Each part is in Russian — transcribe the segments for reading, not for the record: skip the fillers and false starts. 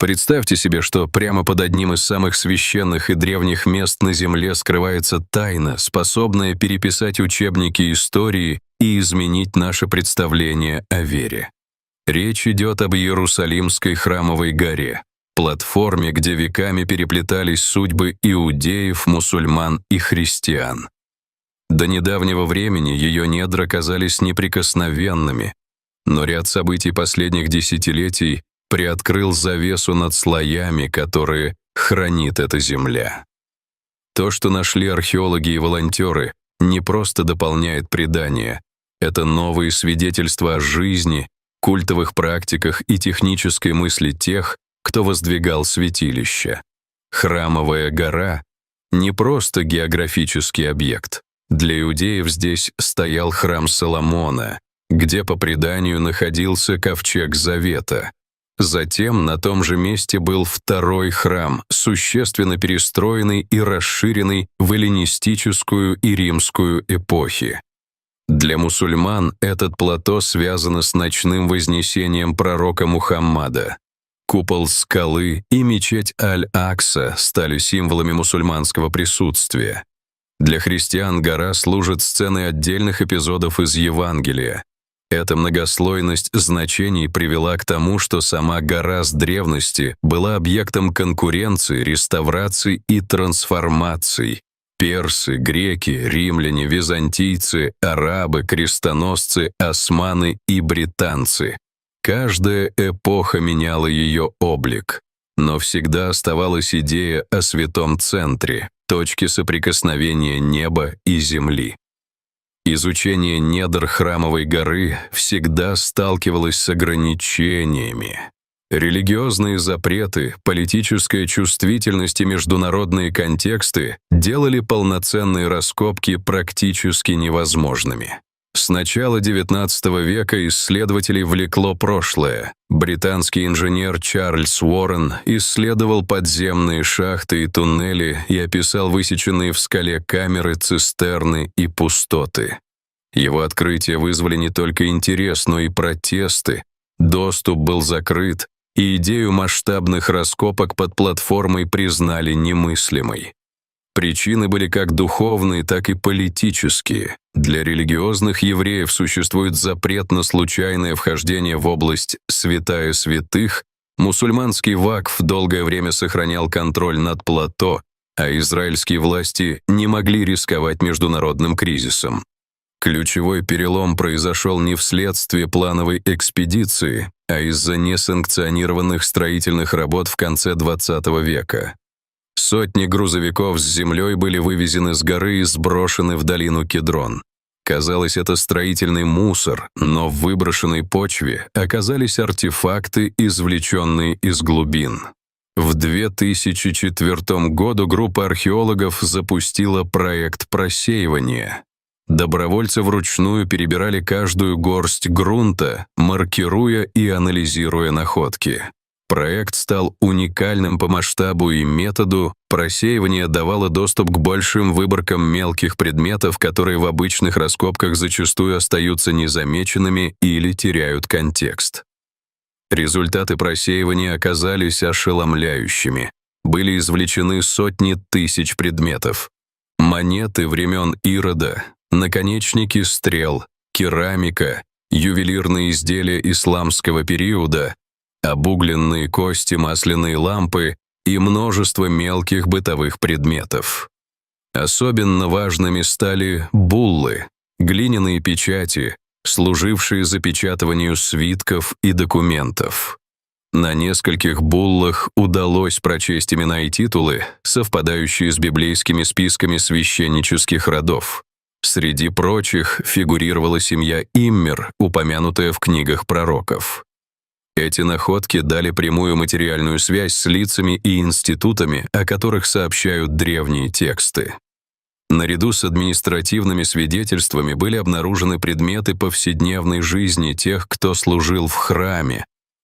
Представьте себе, что прямо под одним из самых священных и древних мест на Земле скрывается тайна, способная переписать учебники истории и изменить наше представление о вере. Речь идет об Иерусалимской храмовой горе, платформе, где веками переплетались судьбы иудеев, мусульман и христиан. До недавнего времени ее недра казались неприкосновенными, но ряд событий последних десятилетий приоткрыл завесу над слоями, которые хранит эта земля. То, что нашли археологи и волонтеры, не просто дополняет предание. Это новые свидетельства о жизни, культовых практиках и технической мысли тех, кто воздвигал святилища. Храмовая гора — не просто географический объект. Для иудеев здесь стоял храм Соломона, где, по преданию, находился ковчег Завета. Затем на том же месте был второй храм, существенно перестроенный и расширенный в эллинистическую и римскую эпохи. Для мусульман этот плато связано с ночным вознесением пророка Мухаммада. Купол скалы и мечеть Аль-Акса стали символами мусульманского присутствия. Для христиан гора служит сценой отдельных эпизодов из Евангелия. Эта многослойность значений привела к тому, что сама гора с древности была объектом конкуренции, реставраций и трансформаций. Персы, греки, римляне, византийцы, арабы, крестоносцы, османы и британцы. Каждая эпоха меняла ее облик, но всегда оставалась идея о святом центре, точке соприкосновения неба и земли. Изучение недр храмовой горы всегда сталкивалось с ограничениями. Религиозные запреты, политическая чувствительность и международные контексты делали полноценные раскопки практически невозможными. С начала XIX века исследователей влекло прошлое. Британский инженер Чарльз Уоррен исследовал подземные шахты и туннели и описал высеченные в скале камеры, цистерны и пустоты. Его открытия вызвали не только интерес, но и протесты. Доступ был закрыт, и идею масштабных раскопок под платформой признали немыслимой. Причины были как духовные, так и политические. Для религиозных евреев существует запрет на случайное вхождение в область святая святых, мусульманский вакф долгое время сохранял контроль над плато, а израильские власти не могли рисковать международным кризисом. Ключевой перелом произошел не вследствие плановой экспедиции, а из-за несанкционированных строительных работ в конце XX века. Сотни грузовиков с землей были вывезены с горы и сброшены в долину Кедрон. Казалось, это строительный мусор, но в выброшенной почве оказались артефакты, извлеченные из глубин. В 2004 году группа археологов запустила проект просеивания. Добровольцы вручную перебирали каждую горсть грунта, маркируя и анализируя находки. Проект стал уникальным по масштабу и методу. Просеивание давало доступ к большим выборкам мелких предметов, которые в обычных раскопках зачастую остаются незамеченными или теряют контекст. Результаты просеивания оказались ошеломляющими. Были извлечены сотни тысяч предметов. Монеты времен Ирода, наконечники стрел, керамика, ювелирные изделия исламского периода, обугленные кости, масляные лампы и множество мелких бытовых предметов. Особенно важными стали буллы, глиняные печати, служившие запечатыванию свитков и документов. На нескольких буллах удалось прочесть имена и титулы, совпадающие с библейскими списками священнических родов. Среди прочих фигурировала семья Иммер, упомянутая в книгах пророков. Эти находки дали прямую материальную связь с лицами и институтами, о которых сообщают древние тексты. Наряду с административными свидетельствами были обнаружены предметы повседневной жизни тех, кто служил в храме.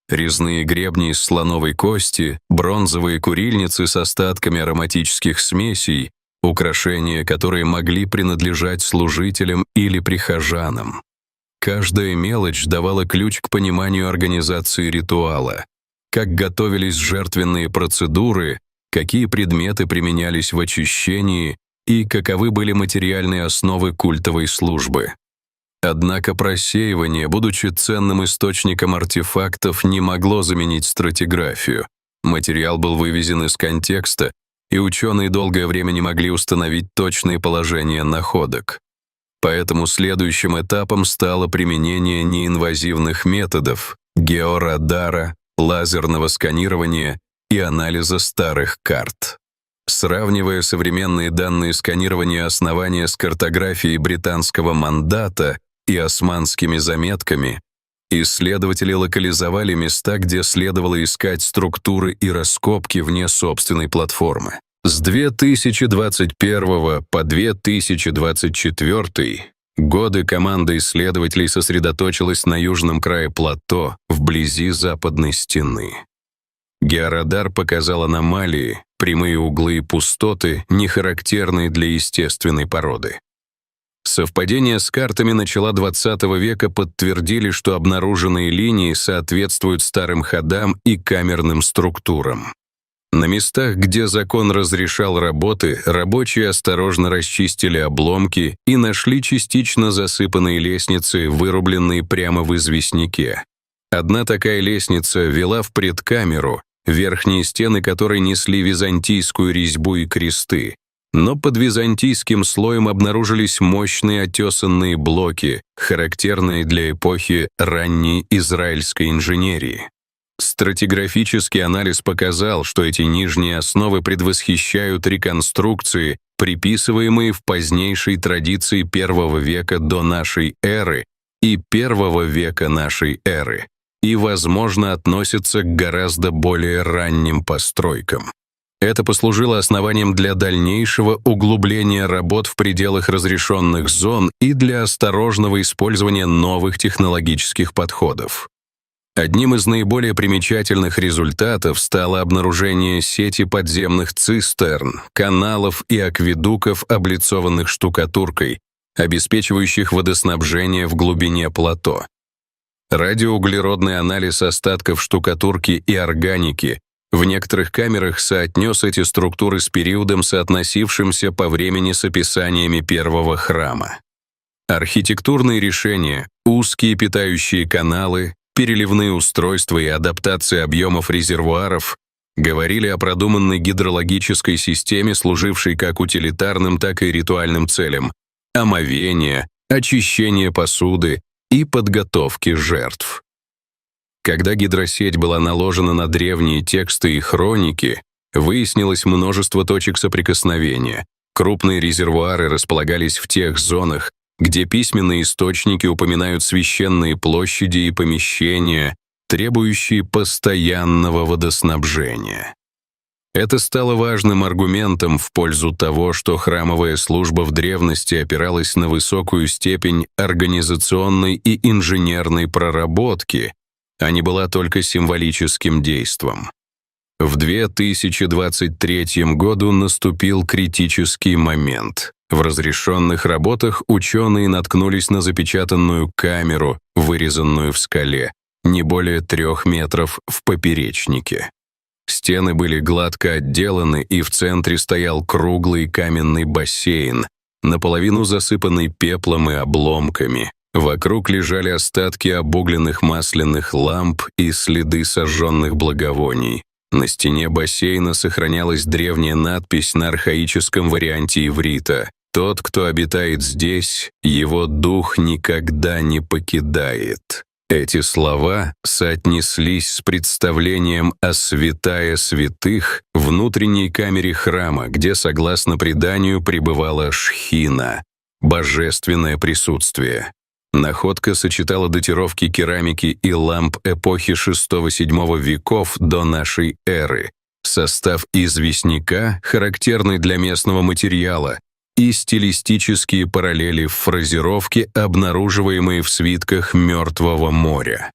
Резные гребни из слоновой кости, бронзовые курильницы с остатками ароматических смесей, украшения, которые могли принадлежать служителям или прихожанам. Каждая мелочь давала ключ к пониманию организации ритуала. как готовились жертвенные процедуры, какие предметы применялись в очищении и каковы были материальные основы культовой службы. Однако просеивание, будучи ценным источником артефактов, не могло заменить стратиграфию. Материал был вывезен из контекста, и ученые долгое время не могли установить точные положения находок. Поэтому следующим этапом стало применение неинвазивных методов – георадара, лазерного сканирования и анализа старых карт. Сравнивая современные данные сканирования основания с картографией британского мандата и османскими заметками, исследователи локализовали места, где следовало искать структуры и раскопки вне собственной платформы. С 2021 по 2024 годы команда исследователей сосредоточилась на южном крае плато, вблизи западной стены. Георадар показал аномалии, прямые углы и пустоты, не характерные для естественной породы. Совпадения с картами начала XX века подтвердили, что обнаруженные линии соответствуют старым ходам и камерным структурам. На местах, где закон разрешал работы, рабочие осторожно расчистили обломки и нашли частично засыпанные лестницы, вырубленные прямо в известняке. Одна такая лестница вела в предкамеру, верхние стены которой несли византийскую резьбу и кресты, но под византийским слоем обнаружились мощные отесанные блоки, характерные для эпохи ранней израильской инженерии. Стратиграфический анализ показал, что эти нижние основы предвосхищают реконструкции, приписываемые в позднейшей традиции I века до нашей эры и I века нашей эры, и, возможно, относятся к гораздо более ранним постройкам. Это послужило основанием для дальнейшего углубления работ в пределах разрешенных зон и для осторожного использования новых технологических подходов. Одним из наиболее примечательных результатов стало обнаружение сети подземных цистерн, каналов и акведуков, облицованных штукатуркой, обеспечивающих водоснабжение в глубине плато. Радиоуглеродный анализ остатков штукатурки и органики в некоторых камерах соотнес эти структуры с периодом, соотносившимся по времени с описаниями первого храма. Архитектурные решения, узкие питающие каналы, переливные устройства и адаптация объемов резервуаров говорили о продуманной гидрологической системе, служившей как утилитарным, так и ритуальным целям – омовения, очищения посуды и подготовки жертв. Когда гидросеть была наложена на древние тексты и хроники, выяснилось множество точек соприкосновения. Крупные резервуары располагались в тех зонах, где письменные источники упоминают священные площади и помещения, требующие постоянного водоснабжения. Это стало важным аргументом в пользу того, что храмовая служба в древности опиралась на высокую степень организационной и инженерной проработки, а не была только символическим действом. В 2023 году наступил критический момент. В разрешенных работах ученые наткнулись на запечатанную камеру, вырезанную в скале, не более 3 метров в поперечнике. Стены были гладко отделаны, и в центре стоял круглый каменный бассейн, наполовину засыпанный пеплом и обломками. Вокруг лежали остатки обугленных масляных ламп и следы сожженных благовоний. На стене бассейна сохранялась древняя надпись на архаическом варианте иврита: «Тот, кто обитает здесь, его дух никогда не покидает». Эти слова соотнеслись с представлением о святая святых, внутренней камере храма, где, согласно преданию, пребывала Шхина, божественное присутствие. Находка сочетала датировки керамики и ламп эпохи VI-VII веков до нашей эры, состав известняка, характерный для местного материала, и стилистические параллели в фразировке, обнаруживаемые в свитках Мертвого моря.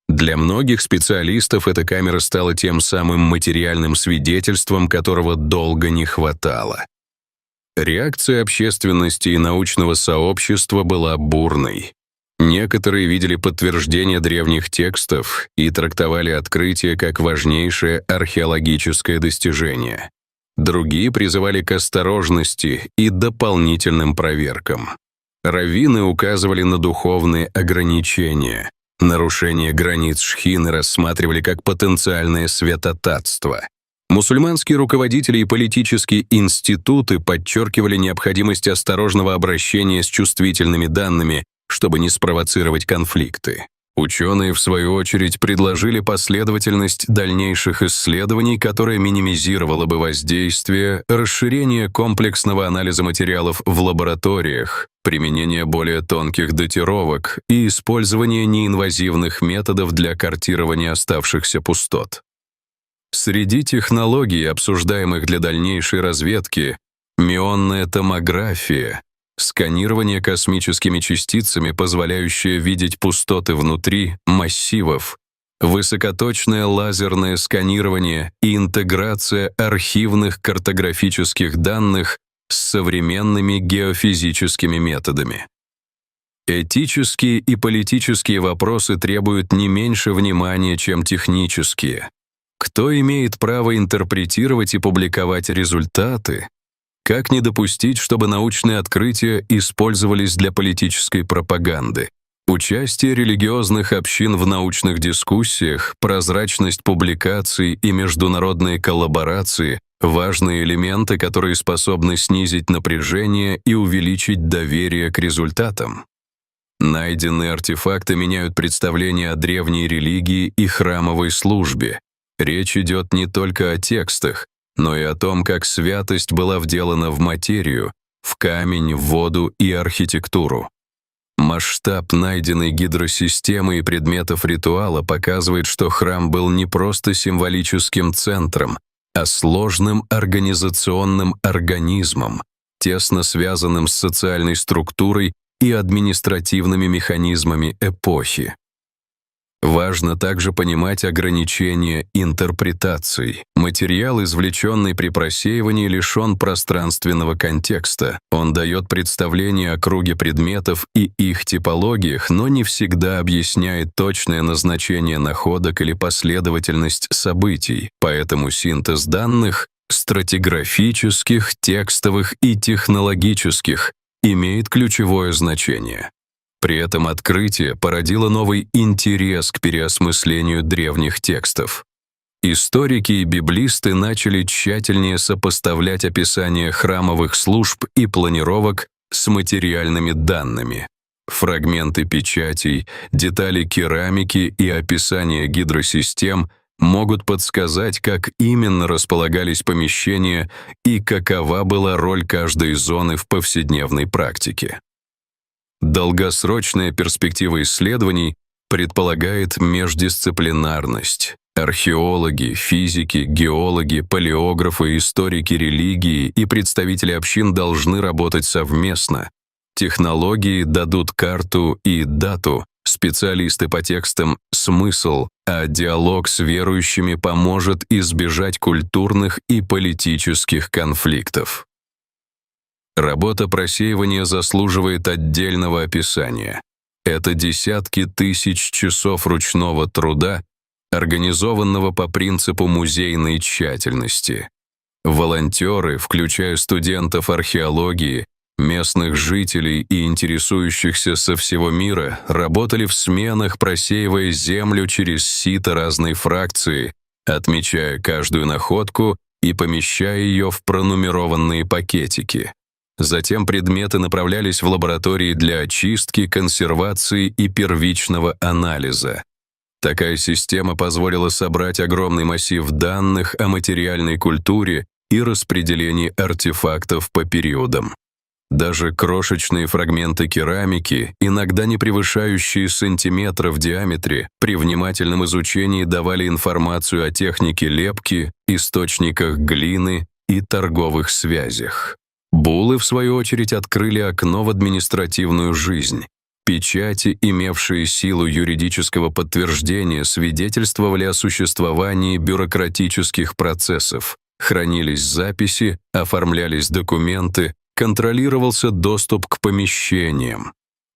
Для многих специалистов эта камера стала тем самым материальным свидетельством, которого долго не хватало. Реакция общественности и научного сообщества была бурной. Некоторые видели подтверждение древних текстов и трактовали открытие как важнейшее археологическое достижение. Другие призывали к осторожности и дополнительным проверкам. Раввины указывали на духовные ограничения. Нарушение границ шхины рассматривали как потенциальное святотатство. Мусульманские руководители и политические институты подчеркивали необходимость осторожного обращения с чувствительными данными, чтобы не спровоцировать конфликты. Ученые, в свою очередь, предложили последовательность дальнейших исследований, которая минимизировала бы воздействие, расширение комплексного анализа материалов в лабораториях, применение более тонких датировок и использование неинвазивных методов для картирования оставшихся пустот. Среди технологий, обсуждаемых для дальнейшей разведки, мионная томография, сканирование космическими частицами, позволяющее видеть пустоты внутри массивов, высокоточное лазерное сканирование и интеграция архивных картографических данных с современными геофизическими методами. Этические и политические вопросы требуют не меньше внимания, чем технические. Кто имеет право интерпретировать и публиковать результаты? Как не допустить, чтобы научные открытия использовались для политической пропаганды? Участие религиозных общин в научных дискуссиях, прозрачность публикаций и международные коллаборации – важные элементы, которые способны снизить напряжение и увеличить доверие к результатам. Найденные артефакты меняют представление о древней религии и храмовой службе. Речь идет не только о текстах, но и о том, как святость была вделана в материю, в камень, в воду и архитектуру. Масштаб найденной гидросистемы и предметов ритуала показывает, что храм был не просто символическим центром, а сложным организационным организмом, тесно связанным с социальной структурой и административными механизмами эпохи. Важно также понимать ограничения интерпретаций. Материал, извлеченный при просеивании, лишен пространственного контекста. Он дает представление о круге предметов и их типологиях, но не всегда объясняет точное назначение находок или последовательность событий. Поэтому синтез данных — стратиграфических, текстовых и технологических — имеет ключевое значение. При этом открытие породило новый интерес к переосмыслению древних текстов. Историки и библисты начали тщательнее сопоставлять описания храмовых служб и планировок с материальными данными. Фрагменты печатей, детали керамики и описание гидросистем могут подсказать, как именно располагались помещения и какова была роль каждой зоны в повседневной практике. Долгосрочная перспектива исследований предполагает междисциплинарность. Археологи, физики, геологи, палеографы, историки религии и представители общин должны работать совместно. Технологии дадут карту и дату, специалисты по текстам — смысл, а диалог с верующими поможет избежать культурных и политических конфликтов. Работа просеивания заслуживает отдельного описания. Это десятки тысяч часов ручного труда, организованного по принципу музейной тщательности. Волонтеры, включая студентов археологии, местных жителей и интересующихся со всего мира, работали в сменах, просеивая землю через сито разной фракции, отмечая каждую находку и помещая ее в пронумерованные пакетики. Затем предметы направлялись в лаборатории для очистки, консервации и первичного анализа. Такая система позволила собрать огромный массив данных о материальной культуре и распределении артефактов по периодам. Даже крошечные фрагменты керамики, иногда не превышающие сантиметра в диаметре, при внимательном изучении давали информацию о технике лепки, источниках глины и торговых связях. Буллы, в свою очередь, открыли окно в административную жизнь. Печати, имевшие силу юридического подтверждения, свидетельствовали о существовании бюрократических процессов. Хранились записи, оформлялись документы, контролировался доступ к помещениям.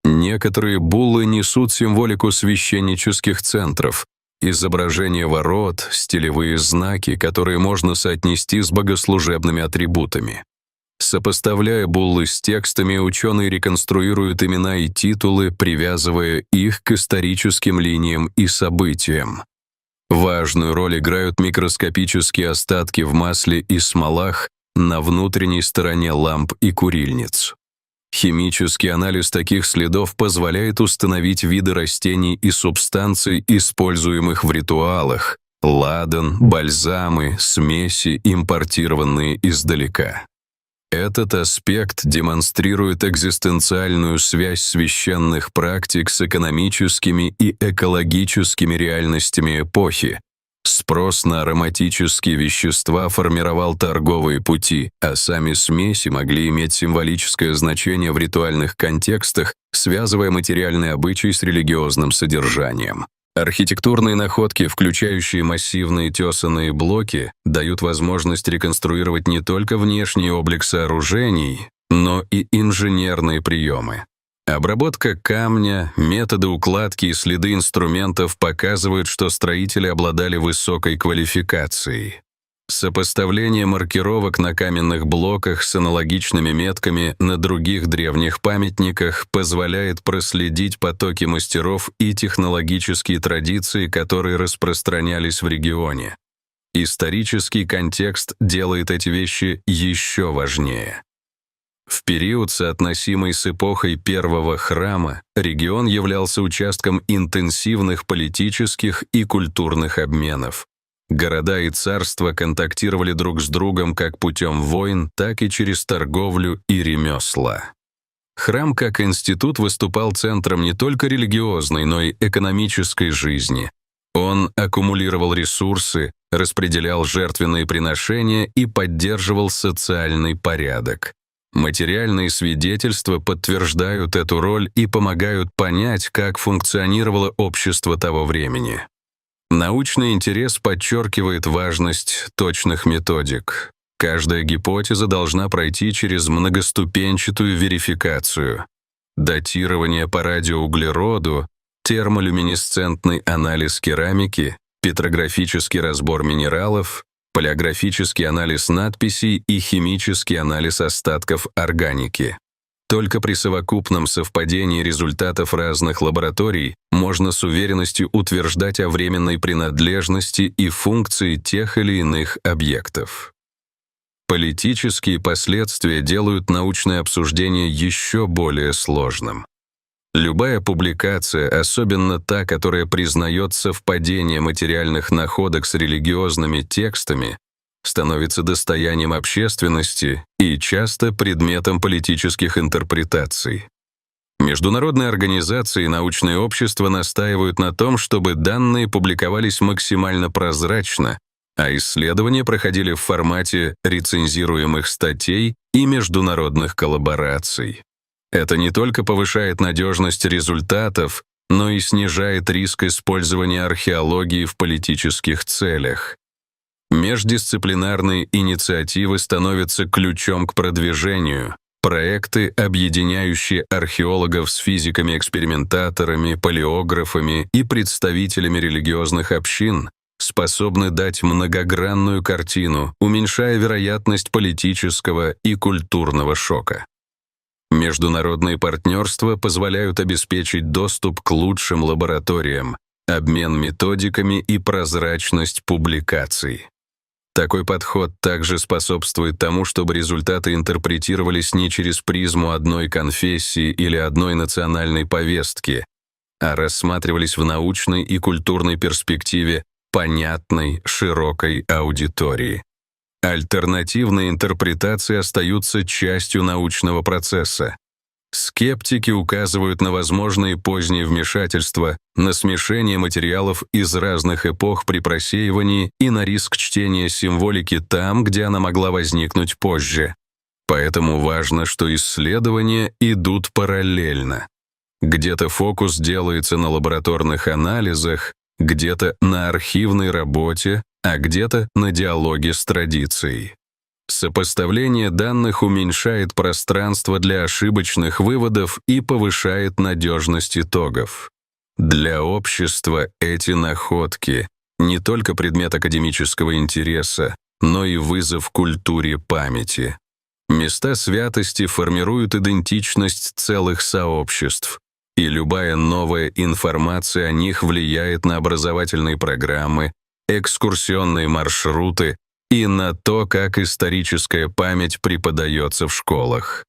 Некоторые буллы несут символику священнических центров, изображения ворот, стилевые знаки, которые можно соотнести с богослужебными атрибутами. Сопоставляя буллы с текстами, ученые реконструируют имена и титулы, привязывая их к историческим линиям и событиям. Важную роль играют микроскопические остатки в масле и смолах на внутренней стороне ламп и курильниц. Химический анализ таких следов позволяет установить виды растений и субстанций, используемых в ритуалах, ладан, бальзамы, смеси, импортированные издалека. Этот аспект демонстрирует экзистенциальную связь священных практик с экономическими и экологическими реальностями эпохи. Спрос на ароматические вещества формировал торговые пути, а сами смеси могли иметь символическое значение в ритуальных контекстах, связывая материальные обычаи с религиозным содержанием. Архитектурные находки, включающие массивные тесаные блоки, дают возможность реконструировать не только внешний облик сооружений, но и инженерные приемы. Обработка камня, методы укладки и следы инструментов показывают, что строители обладали высокой квалификацией. Сопоставление маркировок на каменных блоках с аналогичными метками на других древних памятниках позволяет проследить потоки мастеров и технологические традиции, которые распространялись в регионе. Исторический контекст делает эти вещи еще важнее. В период, соотносимый с эпохой Первого храма, регион являлся участком интенсивных политических и культурных обменов. Города и царства контактировали друг с другом как путем войн, так и через торговлю и ремесла. Храм как институт выступал центром не только религиозной, но и экономической жизни. Он аккумулировал ресурсы, распределял жертвенные приношения и поддерживал социальный порядок. Материальные свидетельства подтверждают эту роль и помогают понять, как функционировало общество того времени. Научный интерес подчеркивает важность точных методик. Каждая гипотеза должна пройти через многоступенчатую верификацию. Датирование по радиоуглероду, термолюминесцентный анализ керамики, петрографический разбор минералов, палеографический анализ надписей и химический анализ остатков органики. Только при совокупном совпадении результатов разных лабораторий можно с уверенностью утверждать о временной принадлежности и функции тех или иных объектов. Политические последствия делают научное обсуждение еще более сложным. Любая публикация, особенно та, которая признает совпадение материальных находок с религиозными текстами, становится достоянием общественности и часто предметом политических интерпретаций. Международные организации и научные общества настаивают на том, чтобы данные публиковались максимально прозрачно, а исследования проходили в формате рецензируемых статей и международных коллабораций. Это не только повышает надежность результатов, но и снижает риск использования археологии в политических целях. Междисциплинарные инициативы становятся ключом к продвижению. Проекты, объединяющие археологов с физиками-экспериментаторами, палеографами и представителями религиозных общин, способны дать многогранную картину, уменьшая вероятность политического и культурного шока. Международные партнерства позволяют обеспечить доступ к лучшим лабораториям, обмен методиками и прозрачность публикаций. Такой подход также способствует тому, чтобы результаты интерпретировались не через призму одной конфессии или одной национальной повестки, а рассматривались в научной и культурной перспективе понятной широкой аудитории. Альтернативные интерпретации остаются частью научного процесса. Скептики указывают на возможные поздние вмешательства, на смешение материалов из разных эпох при просеивании и на риск чтения символики там, где она могла возникнуть позже. Поэтому важно, что исследования идут параллельно. Где-то фокус делается на лабораторных анализах, где-то на архивной работе, а где-то на диалоге с традицией. Сопоставление данных уменьшает пространство для ошибочных выводов и повышает надежность итогов. Для общества эти находки не только предмет академического интереса, но и вызов культуре памяти. Места святости формируют идентичность целых сообществ, и любая новая информация о них влияет на образовательные программы, экскурсионные маршруты и на то, как историческая память преподается в школах.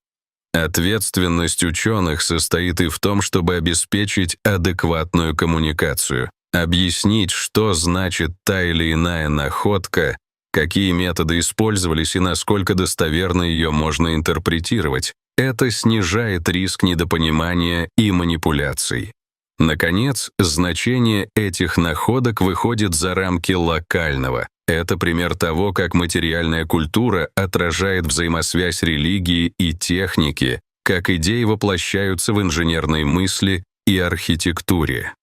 Ответственность ученых состоит и в том, чтобы обеспечить адекватную коммуникацию, объяснить, что значит та или иная находка, какие методы использовались и насколько достоверно ее можно интерпретировать. Это снижает риск недопонимания и манипуляций. Наконец, значение этих находок выходит за рамки локального. Это пример того, как материальная культура отражает взаимосвязь религии и техники, как идеи воплощаются в инженерной мысли и архитектуре.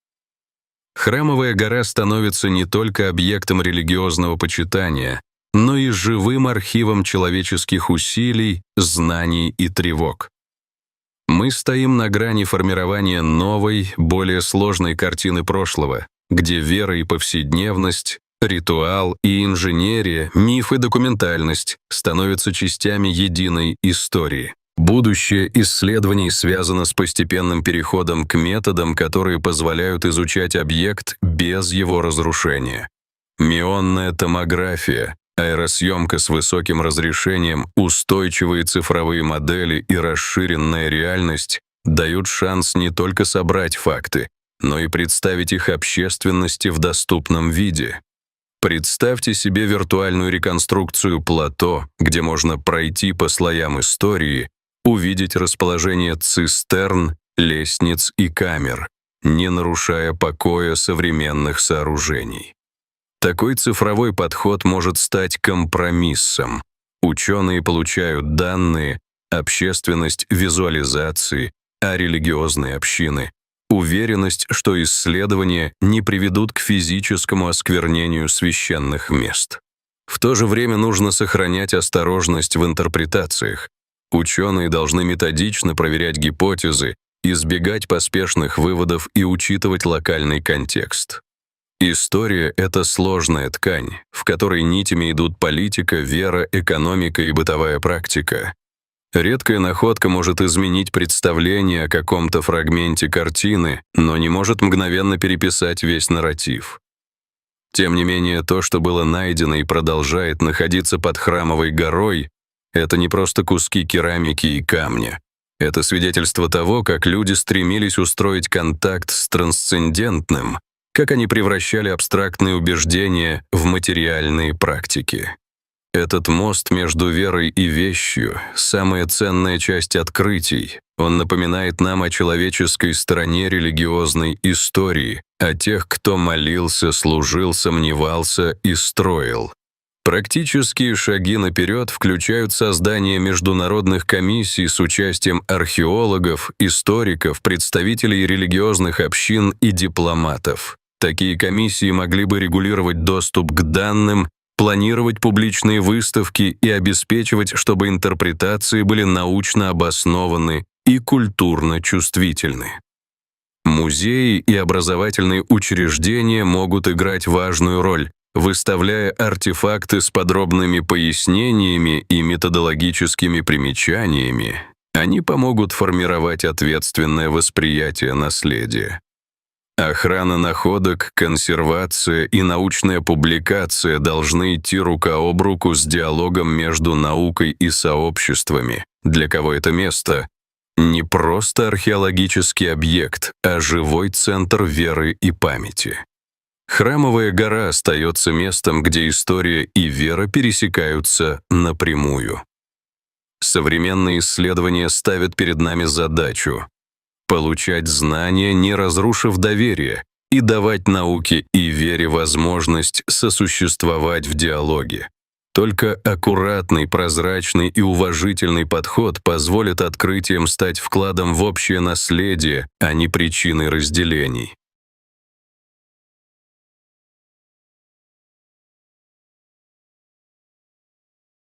Храмовая гора становится не только объектом религиозного почитания, но и живым архивом человеческих усилий, знаний и тревог. Мы стоим на грани формирования новой, более сложной картины прошлого, где вера и повседневность, ритуал и инженерия, миф и документальность становятся частями единой истории. Будущее исследований связано с постепенным переходом к методам, которые позволяют изучать объект без его разрушения. Мионная томография, аэросъемка с высоким разрешением, устойчивые цифровые модели и расширенная реальность дают шанс не только собрать факты, но и представить их общественности в доступном виде. Представьте себе виртуальную реконструкцию плато, где можно пройти по слоям истории, увидеть расположение цистерн, лестниц и камер, не нарушая покоя современных сооружений. Такой цифровой подход может стать компромиссом. Ученые получают данные, общественность — визуализации, а религиозные общины — уверенность, что исследования не приведут к физическому осквернению священных мест. В то же время нужно сохранять осторожность в интерпретациях. Ученые должны методично проверять гипотезы, избегать поспешных выводов и учитывать локальный контекст. История — это сложная ткань, в которой нитями идут политика, вера, экономика и бытовая практика. Редкая находка может изменить представление о каком-то фрагменте картины, но не может мгновенно переписать весь нарратив. Тем не менее, то, что было найдено и продолжает находиться под Храмовой горой, это не просто куски керамики и камня. Это свидетельство того, как люди стремились устроить контакт с трансцендентным, как они превращали абстрактные убеждения в материальные практики. Этот мост между верой и вещью — самая ценная часть открытий. Он напоминает нам о человеческой стороне религиозной истории, о тех, кто молился, служил, сомневался и строил. Практические шаги наперед включают создание международных комиссий с участием археологов, историков, представителей религиозных общин и дипломатов. Такие комиссии могли бы регулировать доступ к данным, планировать публичные выставки и обеспечивать, чтобы интерпретации были научно обоснованы и культурно чувствительны. Музеи и образовательные учреждения могут играть важную роль, выставляя артефакты с подробными пояснениями и методологическими примечаниями. Они помогут формировать ответственное восприятие наследия. Охрана находок, консервация и научная публикация должны идти рука об руку с диалогом между наукой и сообществами, для кого это место — не просто археологический объект, а живой центр веры и памяти. Храмовая гора остается местом, где история и вера пересекаются напрямую. Современные исследования ставят перед нами задачу получать знания, не разрушив доверие, и давать науке и вере возможность сосуществовать в диалоге. Только аккуратный, прозрачный и уважительный подход позволит открытиям стать вкладом в общее наследие, а не причиной разделений.